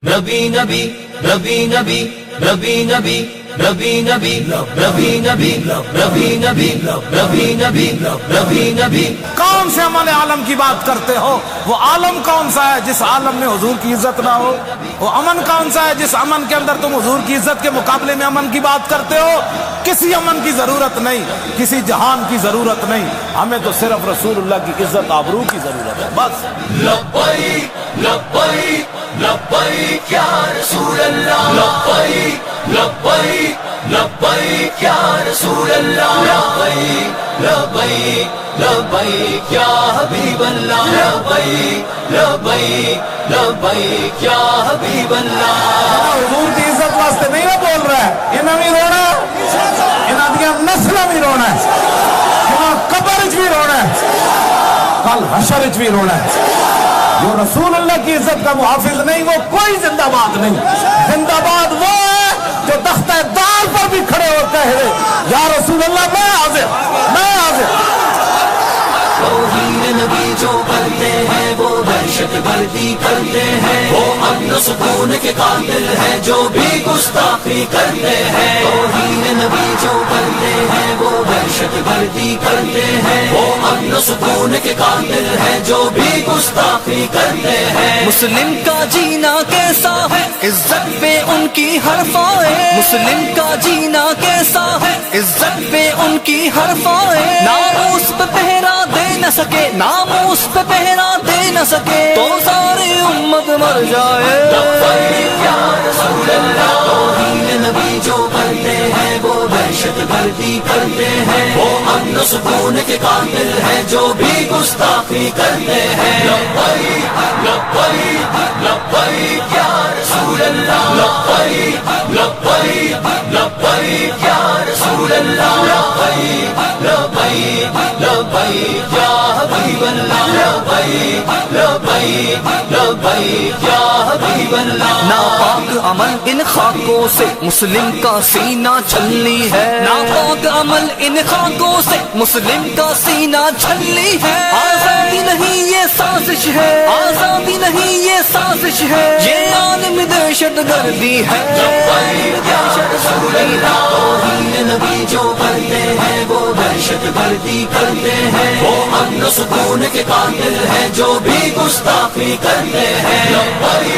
نبی نبی نبی نبی نبی نبی نبی نبی نبی نبی نبی نبی نبی نبی نبی نبی کون سے امن عالم کی بات کرتے ہو؟ وہ عالم کون سا ہے جس عالم میں حضور کی عزت نہ ہو؟ وہ امن کون سا ہے جس امن کے اندر تم حضور کی عزت کے مقابلے میں امن کی بات کرتے ہو؟ کسی امن کی ضرورت نہیں، کسی جہان کی ضرورت نہیں، ہمیں تو صرف رسول اللہ کی عزت آبرو کی ضرورت ہے بس۔ لبیک لبیک لبیک یا رسول اللہ، لبیک لبیک لبیک یا رسول اللہ، لبیک لبیک لبیک یا حبیب اللہ، لبیک لبیک لبیک یا حبیب اللہ۔ حضور کی عزت واسطے نہیں وہ بول رہا ہے، یہ نہ بھی رونا ہے، انہاں دیاں نسلاں بھی رونا ہے، انہاں قبر وچ بھی رونا ہے، کل حشر وچ بھی رونا ہے۔ جو رسول اللہ کی عزت کا محافظ نہیں وہ کوئی زندہ باد نہیں۔ زندہ باد وہ ہے جو تختہ دار پر بھی کھڑے ہو کہہ رہے یا رسول اللہ میں حاضر، میں حاضر۔ توہین نبی جو کرتے ہیں وہ دہشت گردی کرتے ہیں، وہ امن و سکون کے قاتل ہیں جو بھی گستاخی کرتے ہیں۔ توہین نبی جو کرتے ہیں وہ دہشت گردی کرتے ہیں، وہ امن و سکون کے قاتل ہیں جو بھی گستاخی کرتے ہیں۔ مسلم کا جینا کیسا ہے عزت پہ ان کی ہر فائے، مسلم کا جینا کیسا ہے عزت پہ ان کی ہر فائے۔ ناموس پہ پہرا دے نہ سکے، ناموس پہ پہرا دے نہ سکے تو ساری امت مر جائے۔ لبیک یا رسول اللہ، توہین نبی جو کرتے ہیں وہ دہشت گردی کرتے ہیں، وہ امن و سکون کے قاتل ہیں جو بھی گستاخی کرتے ہیں۔ لبیک لبیک لبیک یا رسول اللہ، لبیک لبیک لبیک یا رسول اللہ، لبیک لبیک لبیک یا حبیب اللہ، لبیک لبیک لبیک یا حبیب اللہ۔ ناپاک عمل ان خاکوں سے مسلم کا سینہ چھلنی ہے، ناپاک عمل ان خاکوں سے مسلم کا سینہ چھلنی ہے۔ آزادی نہیں یہ سازش ہے، آزادی نہیں یہ سازش ہے، یہ عالم دہشت گردی ہے۔ لبیک یا رسول اللہ، توہین نبی جو کرتے ہیں وہ دہشت گردی کرتے ہیں، وہ امن و سکون کے قاتل ہیں جو بھی گستاخی کرتے ہیں۔ لبیک